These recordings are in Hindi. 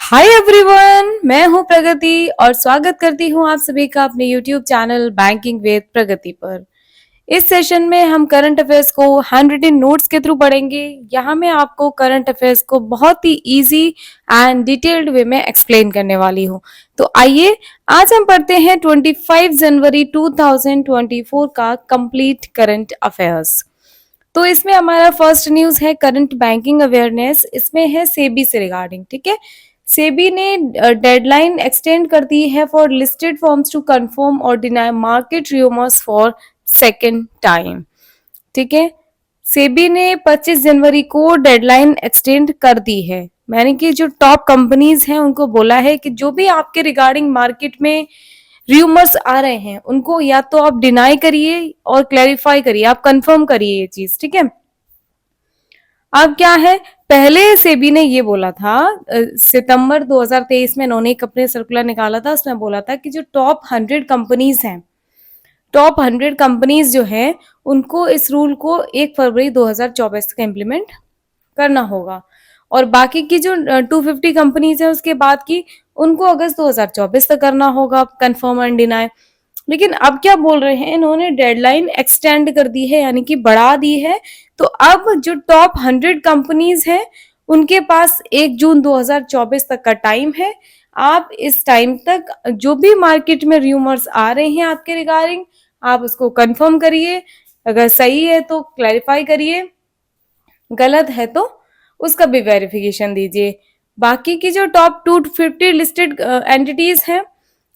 हाय एवरीवन, मैं हूं प्रगति और स्वागत करती हूं आप सभी का अपने यूट्यूब चैनल बैंकिंग विद प्रगति पर। इस सेशन में हम करंट अफेयर्स को हैंड रिटन नोट्स के थ्रू पढ़ेंगे। यहाँ मैं आपको करंट अफेयर्स को बहुत ही इजी एंड डिटेल्ड वे में एक्सप्लेन करने वाली हूँ। तो आइए आज हम पढ़ते हैं 25 जनवरी 2024 का कंप्लीट करंट अफेयर्स। तो इसमें हमारा फर्स्ट न्यूज है करंट बैंकिंग अवेयरनेस। इसमें है सेबी से रिगार्डिंग। ठीक है, सेबी ने डेडलाइन एक्सटेंड कर दी है for listed firms to confirm और deny market rumours for second time. ठीक है, सेबी ने 25 जनवरी को डेडलाइन एक्सटेंड कर दी है। मैंने कि जो टॉप कंपनीज हैं उनको बोला है कि जो भी आपके रिगार्डिंग मार्केट में रूमर्स आ रहे हैं उनको या तो आप डिनाई करिए और क्लैरिफाई करिए, आप कंफर्म करिए ये चीज। ठीक है, अब क्या है, पहले सेबी ने ये बोला था सितंबर 2023 में इन्होंने एक अपने सर्कुलर निकाला था, उसमें बोला था कि जो टॉप 100 कंपनीज हैं, टॉप 100 कंपनीज जो है उनको इस रूल को 1 फरवरी 2024 तक इम्प्लीमेंट करना होगा और बाकी की जो 250 कंपनीज है उसके बाद की उनको अगस्त 2024 तक करना होगा कंफर्म एंड डिनाई। लेकिन अब क्या बोल रहे हैं, इन्होंने डेडलाइन एक्सटेंड कर दी है, यानी कि बढ़ा दी है। तो अब जो टॉप 100 कंपनीज हैं उनके पास 1 जून 2024 तक का टाइम है। आप इस टाइम तक जो भी मार्केट में रूमर्स आ रहे हैं आपके रिगार्डिंग, आप उसको कंफर्म करिए। अगर सही है तो क्लैरिफाई करिए, गलत है तो उसका भी वेरिफिकेशन दीजिए। बाकी की जो टॉप 250 लिस्टेड एंटिटीज हैं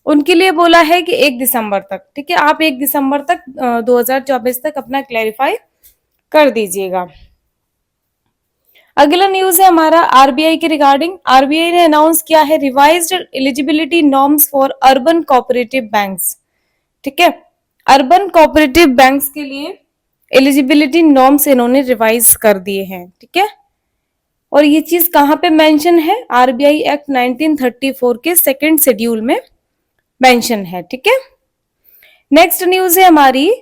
उनके लिए बोला है कि 1 दिसंबर तक। ठीक है, आप 1 दिसंबर तक 2024 तक अपना क्लैरिफाई कर दीजिएगा। अगला न्यूज है हमारा आरबीआई के रिगार्डिंग। आरबीआई ने अनाउंस किया है revised eligibility norms for urban cooperative banks. ठीक है, अर्बन कोऑपरेटिव बैंक्स के लिए एलिजिबिलिटी नॉर्म्स इन्होंने रिवाइज कर दिए हैं। ठीक है, और ये चीज कहां पे मेंशन है, आरबीआई एक्ट 1934 के सेकंड शेड्यूल में मेंशन है। ठीक है, नेक्स्ट न्यूज है हमारी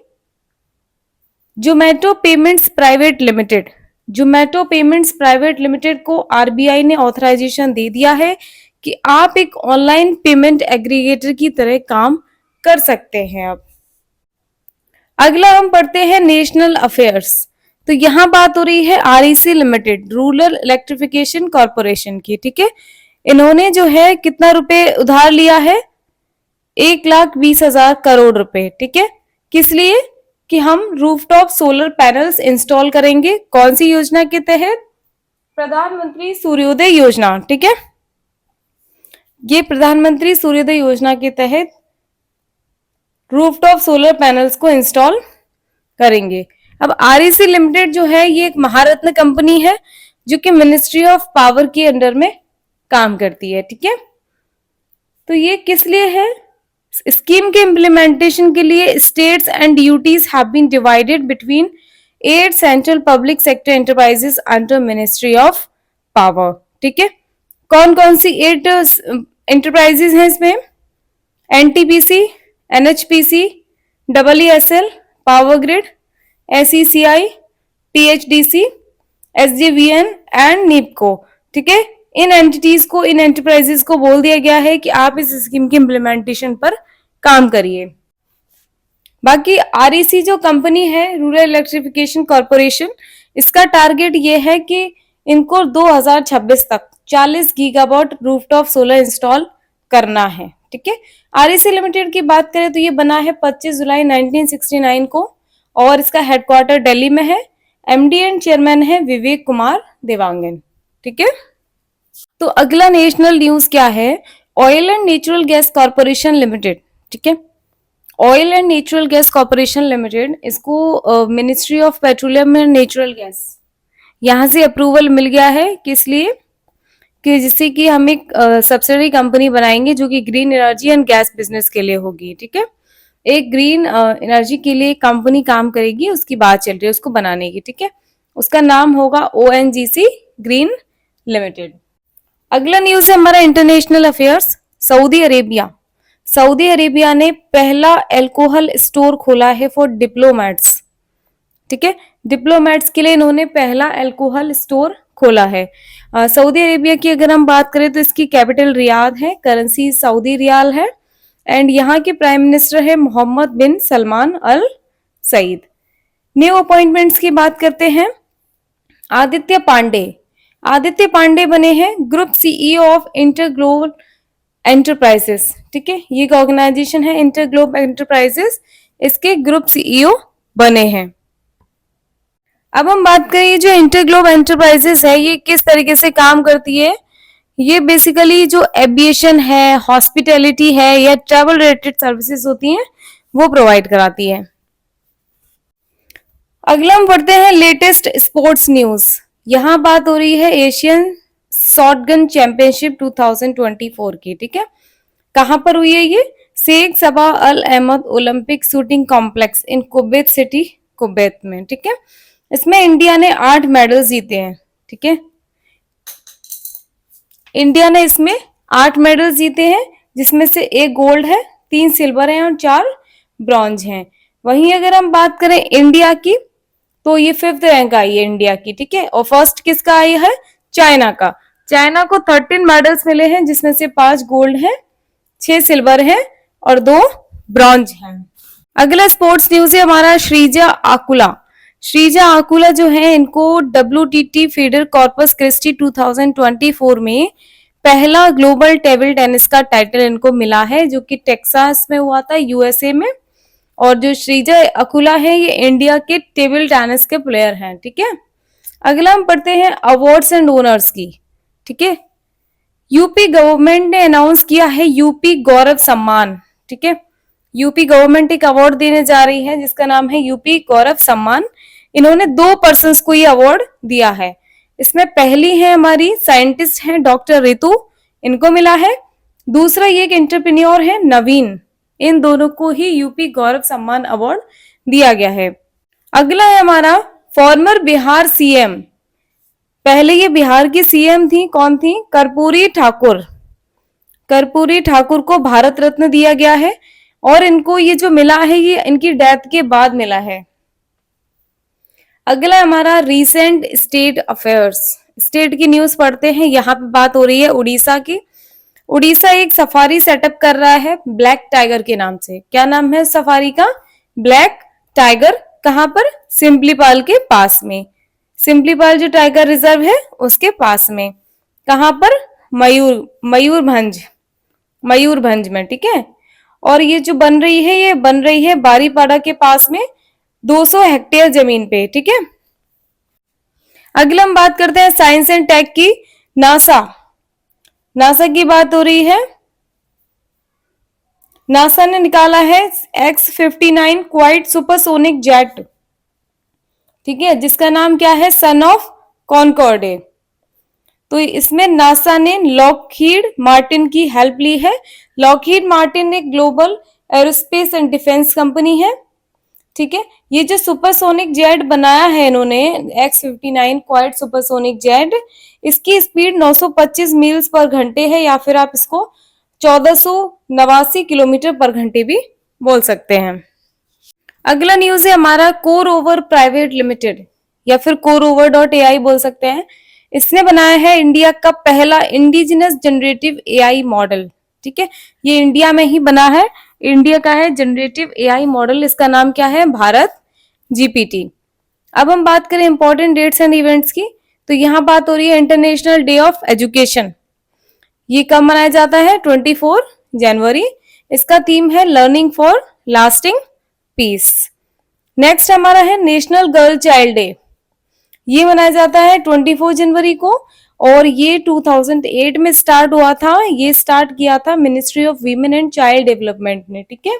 Zomato payments private limited. Zomato payments private limited को आरबीआई ने ऑथराइजेशन दे दिया है कि आप एक ऑनलाइन पेमेंट एग्रीगेटर की तरह काम कर सकते हैं। अब अगला हम पढ़ते हैं नेशनल अफेयर्स। तो यहां बात हो रही है REC limited, rural electrification corporation की। ठीक है, इन्होंने जो है कितना रुपए उधार लिया है, 1,20,000 करोड़ रुपए। ठीक है, किस लिए, कि हम रूफटॉप सोलर पैनल्स इंस्टॉल करेंगे। कौन सी योजना के तहत, प्रधानमंत्री सूर्योदय योजना। ठीक है, ये प्रधानमंत्री सूर्योदय योजना के तहत रूफटॉप सोलर पैनल्स को इंस्टॉल करेंगे। अब आरईसी लिमिटेड जो है ये एक महारत्न कंपनी है जो कि मिनिस्ट्री ऑफ पावर के अंडर में काम करती है। ठीक है, तो ये किस लिए है, स्कीम के इम्प्लीमेंटेशन के लिए states and duties have been divided between 8 central public sector enterprises under ministry of power. ठीक है, कौन कौन सी 8 एंटरप्राइजेस हैं इसमें, NTPC, NHPC, WSL, power grid, SECI, THDC, SJVN and NEEPCO. ठीक है, इन एंटिटीज को, इन एंटरप्राइजेस को बोल दिया गया है कि आप इस स्कीम के इम्प्लीमेंटेशन पर काम करिए। बाकी आरईसी जो कंपनी है, रूरल इलेक्ट्रिफिकेशन कॉर्पोरेशन, इसका टारगेट ये है कि इनको 2026 तक 40 गीगावाट रूफटॉप सोलर इंस्टॉल करना है। ठीक है, आरईसी लिमिटेड की बात करें तो ये बना है 25 जुलाई 1969 को और इसका हेडक्वार्टर दिल्ली में है। एमडी एंड चेयरमैन है विवेक कुमार देवांगन। ठीक है, तो अगला नेशनल न्यूज क्या है, oil and natural gas corporation limited. ठीक है, oil and natural gas corporation limited, इसको ministry of petroleum and natural gas यहां से अप्रूवल मिल गया है। किस लिए, कि जिससे कि हम एक सब्सिडरी कंपनी बनाएंगे जो कि green energy and gas business के लिए होगी। ठीक है, एक ग्रीन एनर्जी के लिए कंपनी काम करेगी, उसकी बात चल रही है उसको बनाने की। ठीक है, उसका नाम होगा ओएनजीसी ग्रीन लिमिटेड। अगला न्यूज है हमारा international affairs. Saudi Arabia, Saudi Arabia ने पहला अल्कोहल स्टोर खोला है फॉर डिप्लोमेट्स। ठीक है, डिप्लोमेट्स के लिए इन्होंने पहला अल्कोहल स्टोर खोला है। सऊदी अरेबिया की अगर हम बात करें तो इसकी कैपिटल रियाद है, करेंसी सऊदी रियाल है एंड यहाँ के प्राइम मिनिस्टर है मोहम्मद बिन सलमान अल सईद। न्यू अपॉइंटमेंट्स की बात करते हैं। आदित्य पांडे बने हैं group CEO of InterGlobal enterprises. ठीक है, ये एक ऑर्गेनाइजेशन है इंटरग्लोब एंटरप्राइजेस, इसके ग्रुप सीईओ बने हैं। अब हम बात करें जो इंटरग्लोब एंटरप्राइजेस है ये किस तरीके से काम करती है। ये बेसिकली जो एविएशन है, हॉस्पिटैलिटी है या ट्रैवल रिलेटेड सर्विसेज होती हैं वो प्रोवाइड कराती है। अगला हम पढ़ते हैं लेटेस्ट स्पोर्ट्स न्यूज। यहाँ बात हो रही है एशियन शॉटगन चैंपियनशिप 2024 की। ठीक है, कहां पर हुई है ये? Sheikh Sabah Al Ahmad Olympic shooting complex in Kuwait City, Kuwait में। ठीक है, इसमें इंडिया ने 8 मेडल जीते हैं। ठीक है, इंडिया ने इसमें 8 मेडल जीते हैं, जिसमें से 1 गोल्ड है, 3 सिल्वर है और 4 ब्रॉन्ज हैं। वहीं अगर हम बात करें इंडिया की तो ये 5th रैंक आई है इंडिया की। ठीक है, और फर्स्ट किसका आई है? चाइना का। चाइना को 13 मेडल्स मिले हैं, जिसमें से 5 गोल्ड है, 6 सिल्वर है और 2 ब्रॉन्ज हैं। अगला स्पोर्ट्स न्यूज है हमारा श्रीजा आकुला जो है इनको WTT फीडर कॉर्पस क्रिस्टी 2024 में पहला ग्लोबल टेबल टेनिस का टाइटल इनको मिला है, जो कि टेक्सास में हुआ था, USA में। और जो श्रीजा अकुला है ये इंडिया के टेबल टेनिस के प्लेयर हैं। ठीक है, अगला हम पढ़ते हैं अवार्ड्स एंड ओनर्स की। ठीक है, यूपी गवर्नमेंट ने अनाउंस किया है यूपी गौरव सम्मान। ठीक है, यूपी गवर्नमेंट एक अवार्ड देने जा रही है जिसका नाम है यूपी गौरव सम्मान। इन्होंने 2 पर्सन्स को ये अवार्ड दिया है। इसमें पहली है हमारी साइंटिस्ट है डॉक्टर रितु, इनको मिला है। दूसरा ये एक एंटरप्रेन्योर है नवीन, इन दोनों को ही यूपी गौरव सम्मान अवार्ड दिया गया है। अगला है हमारा फॉर्मर बिहार सीएम। पहले ये बिहार की सीएम थी, कौन थी? कर्पूरी ठाकुर को भारत रत्न दिया गया है और इनको ये जो मिला है ये इनकी डेथ के बाद मिला है। अगला हमारा रीसेंट स्टेट अफेयर्स, स्टेट की न्यूज पढ़ते हैं। यहाँ पे बात हो रही है उड़ीसा की। उड़ीसा एक सफारी सेटअप कर रहा है ब्लैक टाइगर के नाम से। क्या नाम है सफारी का? Black tiger. कहां पर? सिम्पलीपाल के पास में। सिम्पलीपाल जो टाइगर रिजर्व है उसके पास में। कहां पर? मयूरभंज में। ठीक है, और ये जो बन रही है बारीपाड़ा के पास में 200 हेक्टेयर जमीन पे। ठीक है, अगला हम बात करते हैं साइंस एंड टेक की। नासा की बात हो रही है। नासा ने निकाला है X-59 क्वाइट सुपरसोनिक जेट। ठीक है, जिसका नाम क्या है? Son of Concorde. तो इसमें नासा ने लॉकहीड मार्टिन की हेल्प ली है। लॉकहीड मार्टिन एक global aerospace and defence company है। ठीक है, ये जो सुपरसोनिक जेट बनाया है इन्होंने X-59 क्वाइट सुपरसोनिक जेट, इसकी स्पीड 925 मील्स पर घंटे है, या फिर आप इसको 1489 किलोमीटर पर घंटे भी बोल सकते हैं। अगला न्यूज है हमारा कोरओवर प्राइवेट लिमिटेड या फिर कोरओवर.ai बोल सकते हैं। इसने बनाया है इंडिया का पहला इंडिजिनस जनरेटिव एआई मॉडल। ठीक है, ये इंडिया में ही बना है, इंडिया का है जनरेटिव एआई मॉडल। इसका नाम क्या है? भारत जीपीटी। अब हम बात करें इंपॉर्टेंट डेट्स एंड इवेंट्स की, तो यहाँ बात हो रही है इंटरनेशनल डे ऑफ एजुकेशन। ये कब मनाया जाता है? 24 जनवरी। इसका थीम है learning for lasting peace. Next हमारा है नेशनल गर्ल चाइल्ड डे। ये मनाया जाता है 24 जनवरी को और ये 2008 में स्टार्ट हुआ था। ये स्टार्ट किया था ministry of women and child development ने। ठीक है,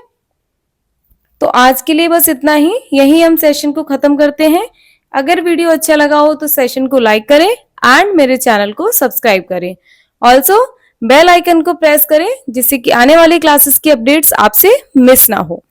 तो आज के लिए बस इतना ही, यही हम सेशन को खत्म करते हैं। अगर वीडियो अच्छा लगा हो तो सेशन को लाइक करें एंड मेरे चैनल को सब्सक्राइब करें। ऑल्सो बेल आइकन को प्रेस करें जिससे कि आने वाली क्लासेस की अपडेट्स आपसे मिस ना हो।